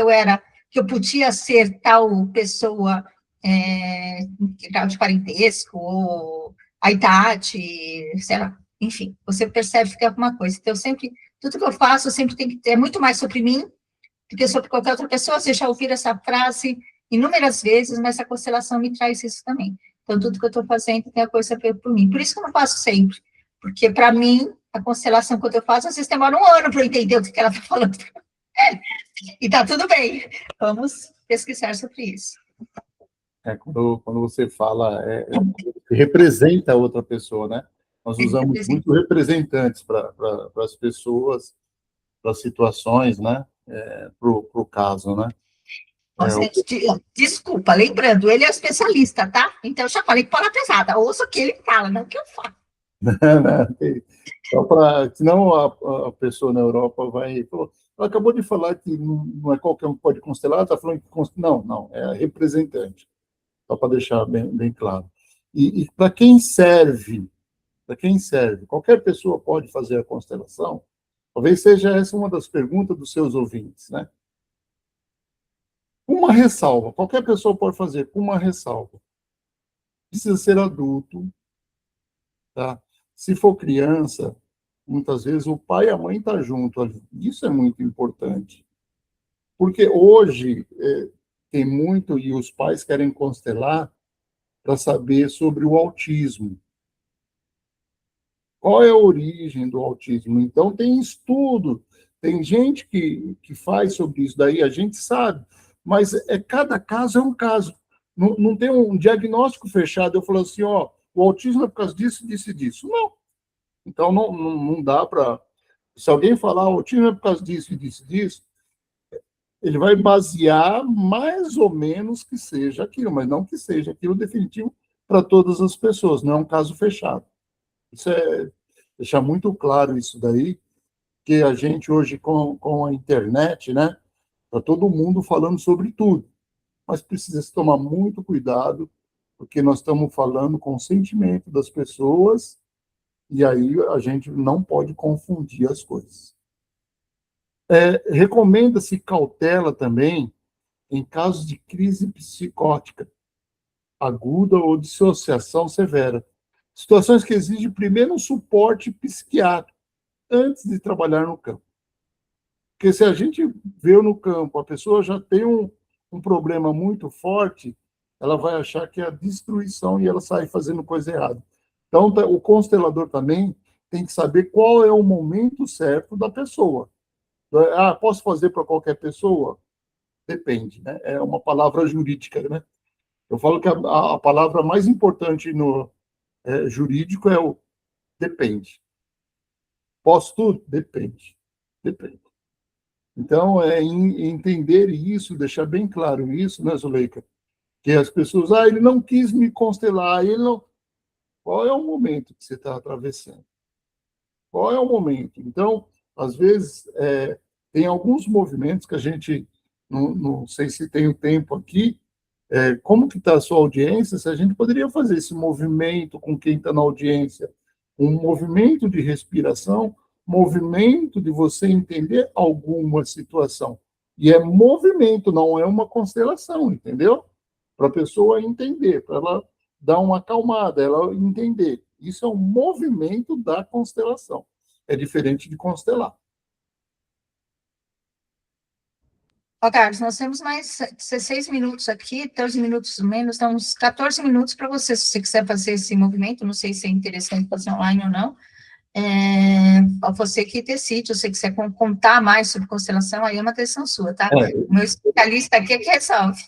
que eu podia ser tal pessoa grau de parentesco, ou a idade, sei lá. Enfim, você percebe que é alguma coisa. Então, tudo que eu faço, sempre tem que ter muito mais sobre mim do que sobre qualquer outra pessoa. Você já ouviu essa frase inúmeras vezes, mas a constelação me traz isso também. Então, tudo que eu estou fazendo tem a coisa a ver por mim. Por isso que eu não faço sempre, porque, para mim, a constelação, quando eu faço, vocês demoram um ano para eu entender o que ela está falando. E está tudo bem. Vamos pesquisar sobre isso. Quando você fala, representa a outra pessoa, né? Nós usamos muito representantes para as pessoas, para as situações, né? Para o caso, né? Desculpa, lembrando, ele é especialista, tá? Então, eu já falei que fala pesada, ouço o que ele fala, não o que eu falo. Senão a pessoa na Europa vai... Ela acabou de falar que não é qualquer um que pode constelar, está falando que... Não, é representante. Só para deixar bem claro. E para quem serve, qualquer pessoa pode fazer a constelação? Talvez seja essa uma das perguntas dos seus ouvintes, né? Uma ressalva, qualquer pessoa pode fazer, com uma ressalva. Precisa ser adulto, tá? Se for criança, muitas vezes o pai e a mãe estão junto. Isso é muito importante. Porque hoje tem muito, e os pais querem constelar para saber sobre o autismo. Qual é a origem do autismo? Então, tem estudo, tem gente que faz sobre isso daí, a gente sabe, mas cada caso é um caso. Não tem um diagnóstico fechado. Eu falo assim, ó, o autismo é por causa disso, disso e disso. Não. Então, não dá para... Se alguém falar autismo é por causa disso, disso e disso, ele vai basear mais ou menos que seja aquilo, mas não que seja aquilo definitivo para todas as pessoas, não é um caso fechado. Isso deixar muito claro isso daí, que a gente hoje com a internet, né, tá todo mundo falando sobre tudo, mas precisa se tomar muito cuidado, porque nós estamos falando com o sentimento das pessoas, e aí a gente não pode confundir as coisas. Recomenda-se cautela também em casos de crise psicótica aguda ou dissociação severa. Situações que exigem primeiro um suporte psiquiátrico antes de trabalhar no campo. Porque se a gente vê no campo, a pessoa já tem um problema muito forte, ela vai achar que é a destruição e ela sai fazendo coisa errada. Então, o constelador também tem que saber qual é o momento certo da pessoa. Posso fazer para qualquer pessoa? Depende, né? É uma palavra jurídica, né? Eu falo que a palavra mais importante no jurídico é o depende. Posso tudo? Depende. Depende. Então, entender isso, deixar bem claro isso, né, Zuleika? Que as pessoas, ele não quis me constelar, ele não... Qual é o momento que você está atravessando? Qual é o momento? Então, às vezes, tem alguns movimentos que a gente, não sei se tem o tempo aqui, como que está a sua audiência, se a gente poderia fazer esse movimento com quem está na audiência, um movimento de respiração, movimento de você entender alguma situação. E é movimento, não é uma constelação, entendeu? Para a pessoa entender, para ela dar uma acalmada, ela entender. Isso é um movimento da constelação. É diferente de constelar. Carlos, nós temos mais 16 minutos aqui, 13 minutos menos, então uns 14 minutos para você, se você quiser fazer esse movimento, não sei se é interessante fazer online ou não, você que decide, se você quiser contar mais sobre constelação, aí é uma decisão sua, tá? O meu especialista aqui é que resolve.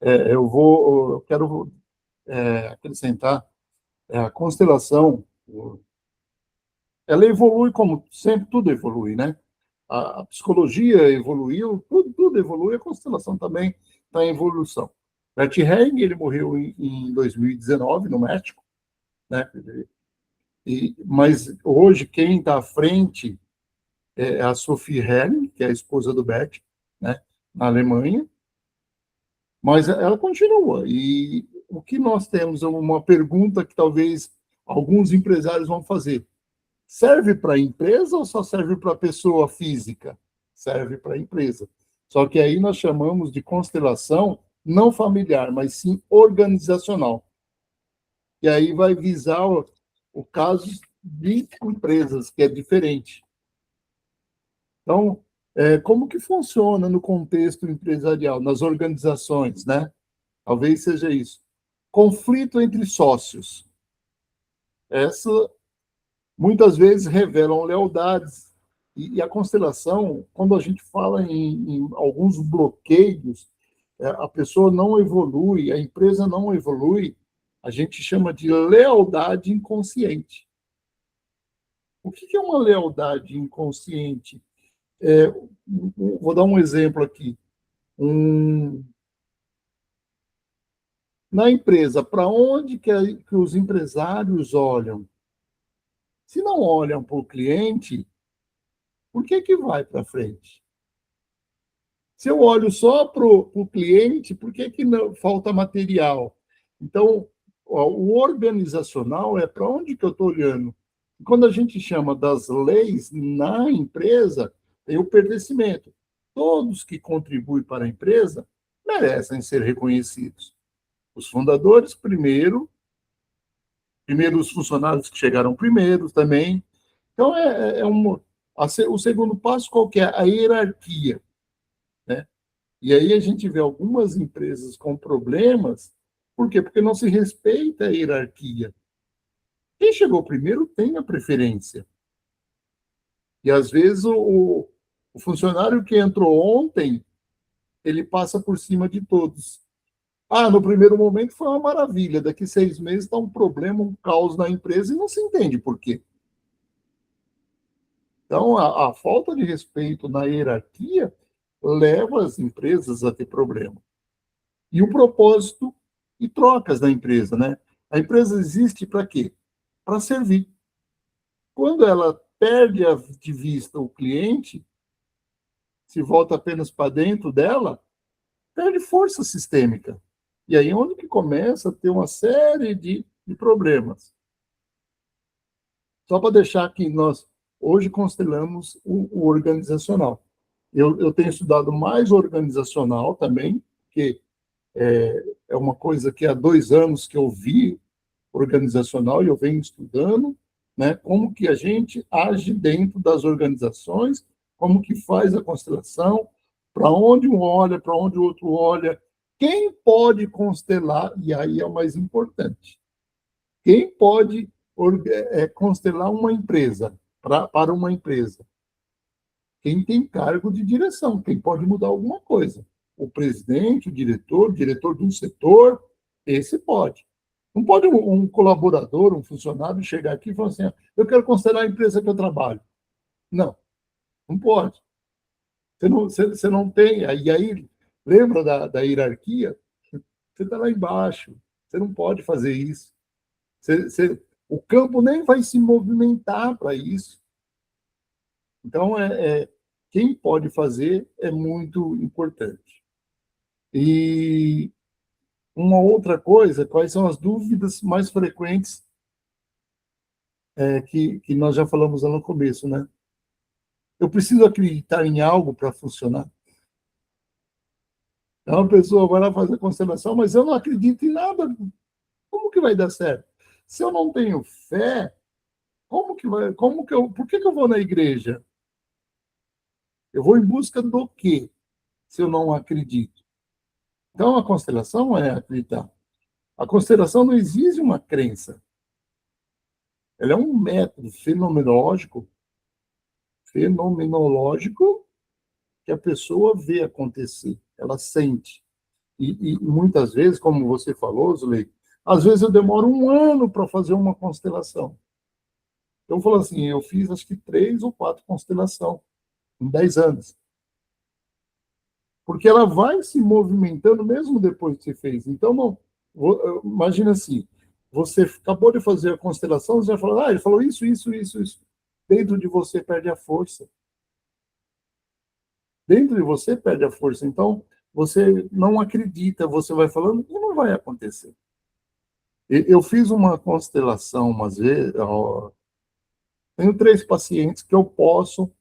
Eu quero acrescentar, a constelação, ela evolui como sempre, tudo evolui, né? A psicologia evoluiu, tudo evolui, a constelação também está em evolução. Bert Helling, ele morreu em 2019, no México, né? Mas hoje quem está à frente é a Sophie Helling, que é a esposa do Bert, né? Na Alemanha, mas ela continua. E o que nós temos é uma pergunta que talvez alguns empresários vão fazer. Serve para a empresa ou só serve para a pessoa física? Serve para a empresa. Só que aí nós chamamos de constelação não familiar, mas sim organizacional. E aí vai visar o caso de empresas, que é diferente. Então, como que funciona no contexto empresarial, nas organizações, né? Talvez seja isso. Conflito entre sócios. Essa, muitas vezes, revelam lealdades. E a constelação, quando a gente fala em alguns bloqueios, a pessoa não evolui, a empresa não evolui, a gente chama de lealdade inconsciente. O que é uma lealdade inconsciente? Vou dar um exemplo aqui. Na empresa, para onde que os empresários olham? Se não olham para o cliente, por que vai para frente? Se eu olho só para o cliente, por que não, falta material? Então, o organizacional é para onde que eu estou olhando. Quando a gente chama das leis na empresa, tem o pertencimento. Todos que contribuem para a empresa merecem ser reconhecidos. Os fundadores, primeiro os funcionários que chegaram primeiro também. Então, o segundo passo qual que é? A hierarquia, né? E aí a gente vê algumas empresas com problemas, por quê? Porque não se respeita a hierarquia. Quem chegou primeiro tem a preferência. E, às vezes, o funcionário que entrou ontem, ele passa por cima de todos. No primeiro momento foi uma maravilha, daqui 6 meses está um problema, um caos na empresa e não se entende por quê. Então, a falta de respeito na hierarquia leva as empresas a ter problema. E o propósito e trocas da empresa, né? A empresa existe para quê? Para servir. Quando ela perde de vista o cliente, se volta apenas para dentro dela, perde força sistêmica. E aí é onde que começa a ter uma série de problemas. Só para deixar que nós hoje constelamos o organizacional. Eu tenho estudado mais organizacional também, que é uma coisa que há 2 anos que eu vi organizacional e eu venho estudando, né, como que a gente age dentro das organizações, como que faz a constelação, para onde um olha, para onde o outro olha, quem pode constelar, e aí é o mais importante, quem pode constelar uma empresa, para uma empresa? Quem tem cargo de direção, quem pode mudar alguma coisa. O presidente, o diretor de um setor, esse pode. Não pode um colaborador, um funcionário chegar aqui e falar assim, eu quero considerar a empresa que eu trabalho. Não, não pode. Você não tem. E aí, lembra da hierarquia? Você está lá embaixo. Você não pode fazer isso. O campo nem vai se movimentar para isso. Então, quem pode fazer é muito importante. E uma outra coisa, quais são as dúvidas mais frequentes que nós já falamos lá no começo, né? Eu preciso acreditar em algo para funcionar. Então, a pessoa vai lá fazer a constelação, mas eu não acredito em nada. Como que vai dar certo? Se eu não tenho fé, por que eu vou na igreja? Eu vou em busca do quê, se eu não acredito? Então, a constelação é acreditar. A constelação não exige uma crença. Ela é um método fenomenológico que a pessoa vê acontecer, ela sente. E muitas vezes, como você falou, Zulei, às vezes eu demoro 1 ano para fazer uma constelação. Eu falo assim, eu fiz acho que 3 ou 4 constelações em 10 anos. porque ela vai se movimentando mesmo depois que você fez. Então, não, imagina assim, você acabou de fazer a constelação, você já falou, ele falou isso, isso, isso, isso. Dentro de você perde a força. Dentro de você perde a força. Então, você não acredita, você vai falando e não vai acontecer. Eu fiz uma constelação umas vezes, tenho 3 pacientes que eu posso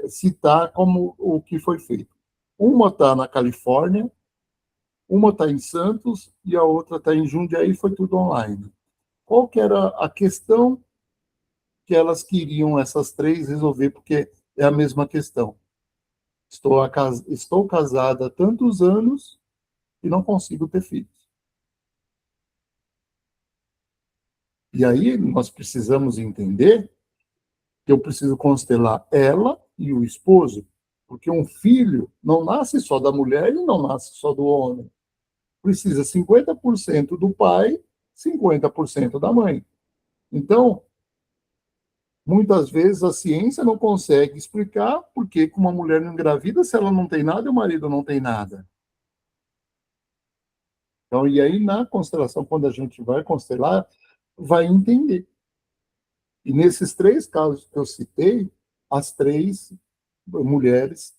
citar como o que foi feito. Uma está na Califórnia, uma está em Santos e a outra está em Jundiaí, foi tudo online. Qual que era a questão que elas queriam, essas 3, resolver? Porque é a mesma questão. Estou casada há tantos anos e não consigo ter filhos. E aí nós precisamos entender que eu preciso constelar ela e o esposo, porque um filho não nasce só da mulher e não nasce só do homem. Precisa 50% do pai, 50% da mãe. Então, muitas vezes a ciência não consegue explicar por que uma mulher não engravida se ela não tem nada e o marido não tem nada. Então, e aí na constelação, quando a gente vai constelar, vai entender. E nesses 3 casos que eu citei, as 3 mulheres,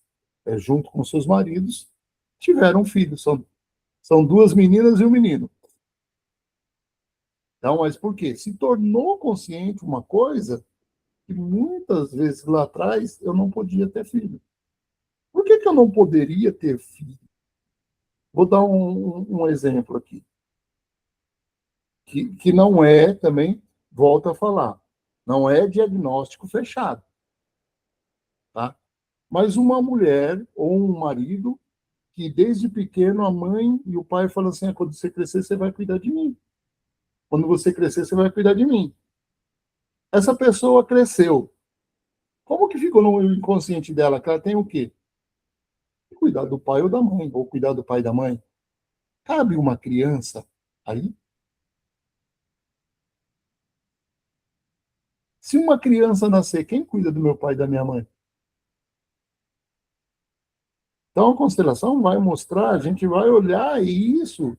junto com seus maridos, tiveram filhos. São 2 meninas e um menino. Então, mas por quê? Se tornou consciente uma coisa que muitas vezes lá atrás eu não podia ter filho. Por que eu não poderia ter filho? Vou dar um exemplo aqui, que não é também, volto a falar, não é diagnóstico fechado, tá? Mas uma mulher ou um marido que desde pequeno a mãe e o pai falam assim, quando você crescer, você vai cuidar de mim. Quando você crescer, você vai cuidar de mim. Essa pessoa cresceu. Como que ficou no inconsciente dela? Que ela tem o quê? Cuidar do pai ou da mãe, ou cuidar do pai e da mãe. Cabe uma criança aí? Se uma criança nascer, quem cuida do meu pai e da minha mãe? Então a constelação vai mostrar, a gente vai olhar isso,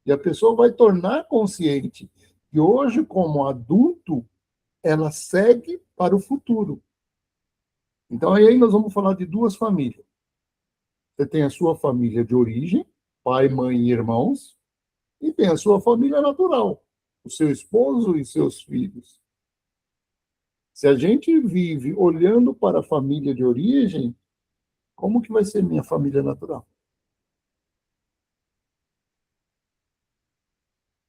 e a pessoa vai tornar consciente que hoje, como adulto, ela segue para o futuro. Então aí nós vamos falar de 2 famílias. Você tem a sua família de origem, pai, mãe e irmãos, e tem a sua família natural, o seu esposo e seus filhos. Se a gente vive olhando para a família de origem, como que vai ser minha família natural?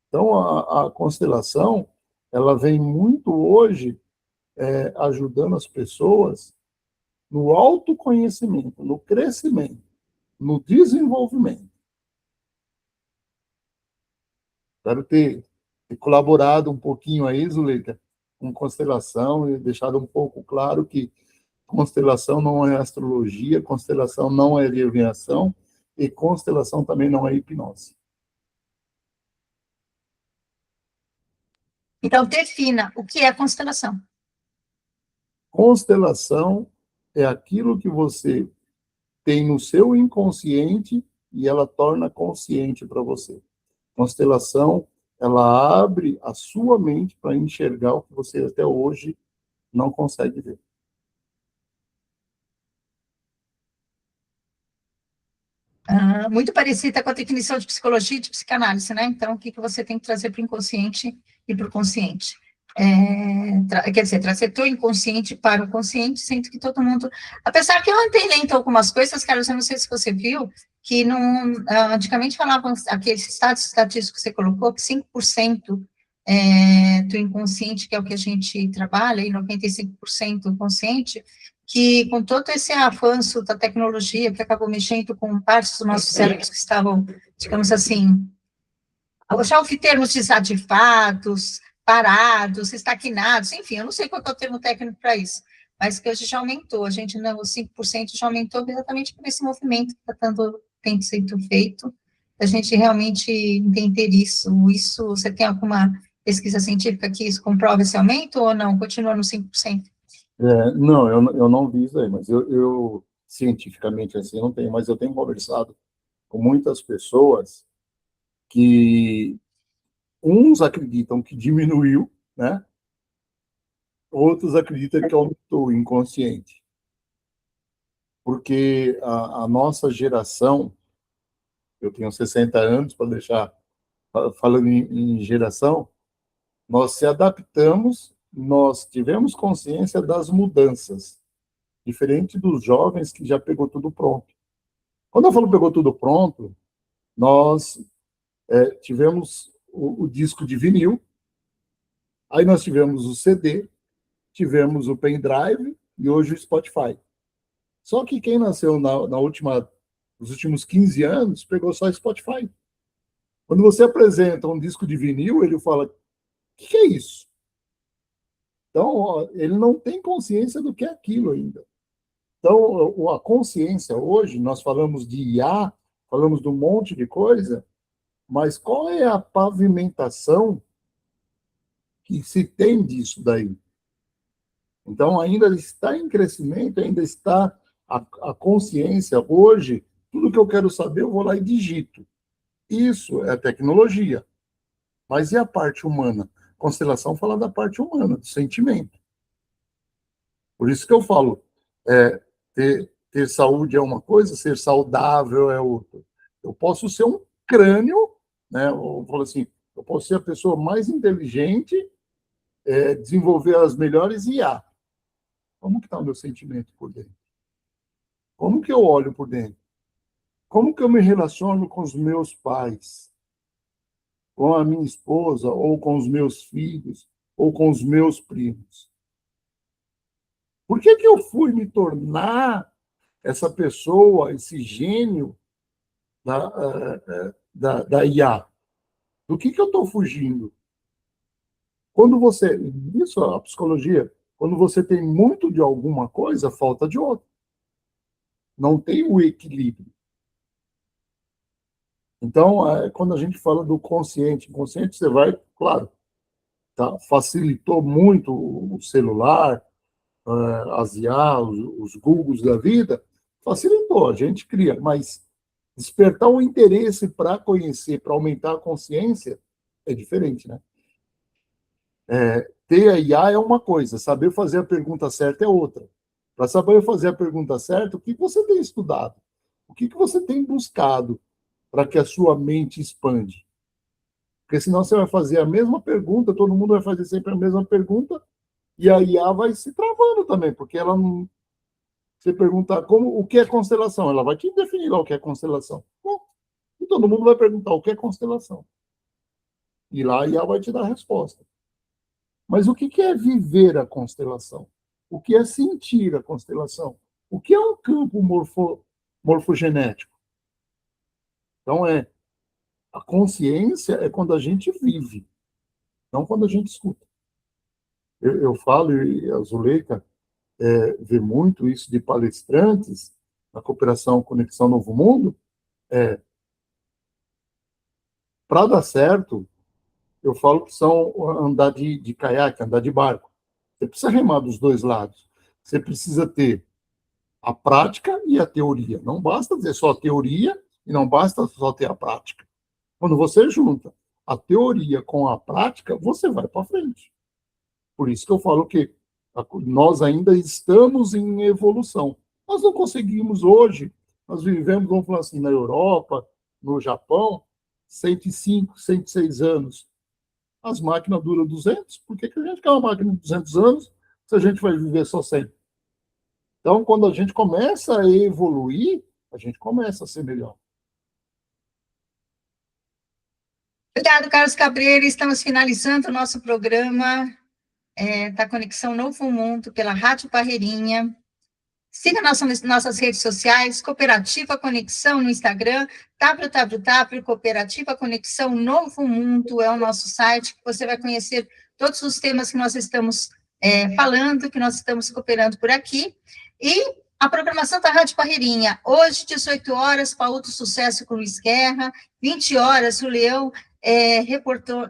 Então, a constelação, ela vem muito hoje ajudando as pessoas no autoconhecimento, no crescimento, no desenvolvimento. Espero ter colaborado um pouquinho aí, Zuleika, com constelação e deixado um pouco claro que constelação não é astrologia, constelação não é adivinhação e constelação também não é hipnose. Então, defina o que é constelação. Constelação é aquilo que você tem no seu inconsciente e ela torna consciente para você. Constelação, ela abre a sua mente para enxergar o que você até hoje não consegue ver. Muito parecida com a definição de psicologia e de psicanálise, né? Então, o que você tem que trazer para o inconsciente e para o consciente? Quer dizer, trazer teu inconsciente para o consciente, sendo que todo mundo... Apesar que eu andei lendo algumas coisas, Carlos, eu não sei se você viu, que não, antigamente falavam, aqueles estados estatísticos que você colocou, que 5% do inconsciente, que é o que a gente trabalha, e 95% consciente, que com todo esse avanço da tecnologia, que acabou mexendo com partes dos nossos cérebros que estavam, digamos assim, já ouvi termos desativados, parados, estagnados, enfim, eu não sei qual é o termo técnico para isso, mas que hoje já aumentou, a gente, não, os 5% já aumentou exatamente por esse movimento que tem sido feito, a gente realmente entender isso. Isso, você tem alguma pesquisa científica que isso comprova esse aumento ou não? Continua no 5%? Não, eu não vi isso aí, mas eu cientificamente assim, não tenho, mas eu tenho conversado com muitas pessoas que uns acreditam que diminuiu, né? Outros acreditam que aumentou o inconsciente. Porque a nossa geração, eu tenho 60 anos, para deixar falando em geração, nós se adaptamos, nós tivemos consciência das mudanças, diferente dos jovens que já pegou tudo pronto. Quando eu falo pegou tudo pronto, nós tivemos o disco de vinil, aí nós tivemos o CD, tivemos o pendrive e hoje o Spotify. Só que quem nasceu nos últimos 15 anos pegou só Spotify. Quando você apresenta um disco de vinil, ele fala: o que é isso? Então, ó, ele não tem consciência do que é aquilo ainda. Então, a consciência hoje, nós falamos de IA, falamos de um monte de coisa, mas qual é a pavimentação que se tem disso daí? Então, ainda está em crescimento, ainda está a consciência. Hoje, tudo que eu quero saber, eu vou lá e digito. Isso é tecnologia. Mas e a parte humana? Constelação fala da parte humana, do sentimento. Por isso que eu falo, ter saúde é uma coisa, ser saudável é outra. Eu posso ser um crânio, né? Eu falo assim, eu posso ser a pessoa mais inteligente, desenvolver as melhores IA. Como que está o meu sentimento por dentro? Como que eu olho por dentro? Como que eu me relaciono com os meus pais? Com a minha esposa, ou com os meus filhos, ou com os meus primos? Por que eu fui me tornar essa pessoa, esse gênio da IA? Do que eu estou fugindo? Quando você... Isso, a psicologia, quando você tem muito de alguma coisa, falta de outra. Não tem o equilíbrio. Então, quando a gente fala do consciente, inconsciente, você vai, claro, tá, facilitou muito o celular, as IA, os Googles da vida, facilitou, a gente cria, mas despertar o interesse para conhecer, para aumentar a consciência, é diferente, né? Ter a IA é uma coisa, saber fazer a pergunta certa é outra. Para saber fazer a pergunta certa, o que você tem estudado? O que você tem buscado para que a sua mente expande? Porque senão você vai fazer a mesma pergunta, todo mundo vai fazer sempre a mesma pergunta, e a IA vai se travando também, porque ela não... Você perguntar o que é constelação, ela vai te definir lá o que é constelação. Bom, e todo mundo vai perguntar o que é constelação. E lá a IA vai te dar a resposta. Mas o que é viver a constelação? O que é sentir a constelação? O que é um campo morfogenético? Então, a consciência é quando a gente vive, não quando a gente escuta. Eu falo, e a Zuleika vê muito isso de palestrantes na Cooperação Conexão Novo Mundo, para dar certo, eu falo que são andar de caiaque, andar de barco. Você precisa remar dos dois lados. Você precisa ter a prática e a teoria. Não basta dizer só a teoria e não basta só ter a prática. Quando você junta a teoria com a prática, você vai para frente. Por isso que eu falo que nós ainda estamos em evolução. Nós não conseguimos hoje, nós vivemos, vamos falar assim, na Europa, no Japão, 105, 106 anos. As máquinas duram 200, por que a gente quer uma máquina de 200 anos se a gente vai viver só 100? Então, quando a gente começa a evoluir, a gente começa a ser melhor. Obrigado, Carlos Cabreira. Estamos finalizando o nosso programa da Conexão Novo Mundo pela Rádio Parreirinha. Siga nossas redes sociais, Cooperativa Conexão no Instagram, www.Cooperativa Conexão Novo Mundo é o nosso site, que você vai conhecer todos os temas que nós estamos falando, que nós estamos cooperando por aqui. E a programação da Rádio Parreirinha, hoje, 18 horas, Paul do Sucesso com Luiz Guerra, 20 horas, o Leão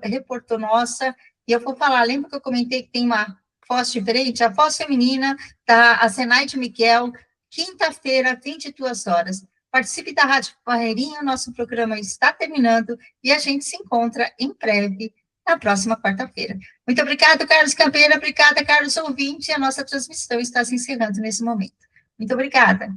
reportou nossa, e eu vou falar, lembra que eu comentei que tem uma voz diferente? A voz feminina da Zenaide Miguel, quinta-feira, 22 horas. Participe da Rádio Barreirinha, nosso programa está terminando e a gente se encontra em breve, na próxima quarta-feira. Muito obrigada, Carlos Campeira, obrigada, Carlos ouvinte, a nossa transmissão está se encerrando nesse momento. Muito obrigada.